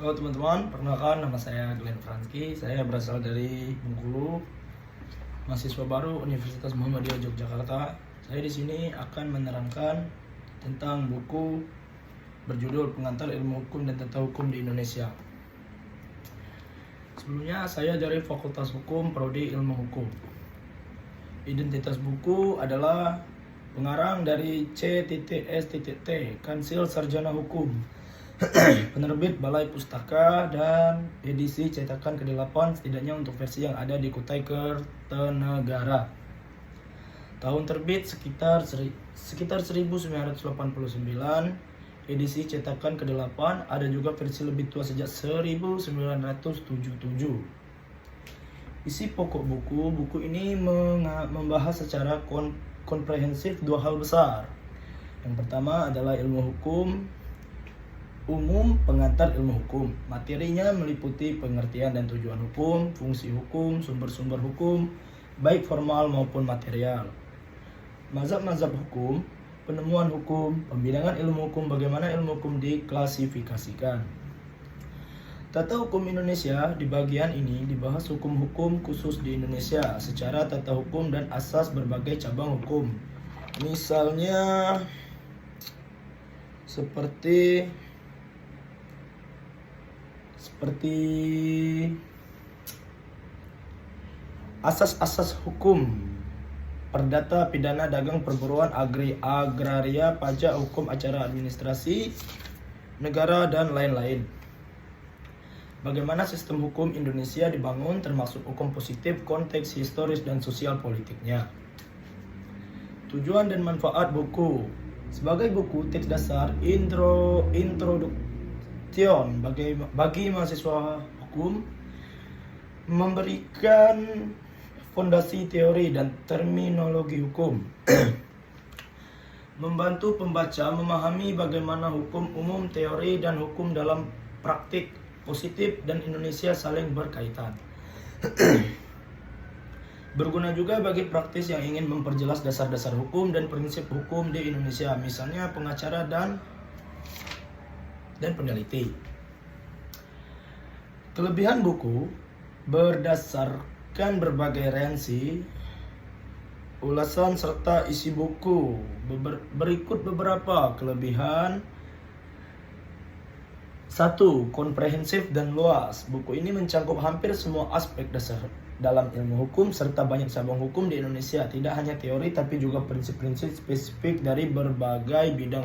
Halo teman-teman, perkenalkan nama saya Glenn Franky. Saya berasal dari Bengkulu, mahasiswa baru Universitas Muhammadiyah Yogyakarta. Saya di sini akan menerangkan tentang buku berjudul Pengantar Ilmu Hukum dan Tata Hukum di Indonesia. Sebelumnya saya dari Fakultas Hukum Prodi Ilmu Hukum. Identitas buku adalah pengarang dari C.S.T. Kansil Sarjana Hukum, penerbit Balai Pustaka, dan edisi cetakan ke-8 setidaknya untuk versi yang ada di Kutai Kertanegara. Tahun terbit sekitar 1989, edisi cetakan ke-8, ada juga versi lebih tua sejak 1977. Isi pokok buku ini membahas secara komprehensif dua hal besar. Yang pertama adalah ilmu hukum umum, pengantar ilmu hukum. Materinya meliputi pengertian dan tujuan hukum, fungsi hukum, sumber-sumber hukum, baik formal maupun material. Mazhab-mazhab hukum, penemuan hukum, pembidangan ilmu hukum, bagaimana ilmu hukum diklasifikasikan. Tata hukum Indonesia, di bagian ini dibahas hukum-hukum khusus di Indonesia secara tata hukum dan asas berbagai cabang hukum. Misalnya seperti asas-asas hukum, perdata, pidana, dagang, perburuan, agraria, pajak, hukum acara administrasi negara, dan lain-lain. Bagaimana sistem hukum Indonesia dibangun, termasuk hukum positif, konteks historis dan sosial politiknya. Tujuan dan manfaat buku. Sebagai buku teks dasar bagi mahasiswa hukum, memberikan fondasi teori dan terminologi hukum, membantu pembaca memahami bagaimana hukum umum, teori, dan hukum dalam praktik positif dan Indonesia saling berkaitan. Berguna juga bagi praktis yang ingin memperjelas dasar-dasar hukum dan prinsip hukum di Indonesia, misalnya pengacara dan peneliti. Kelebihan buku berdasarkan berbagai referensi, ulasan serta isi buku. Berikut beberapa kelebihan. 1. Komprehensif dan luas. Buku ini mencakup hampir semua aspek dasar dalam ilmu hukum serta banyak cabang hukum di Indonesia. Tidak hanya teori tapi juga prinsip-prinsip spesifik dari berbagai bidang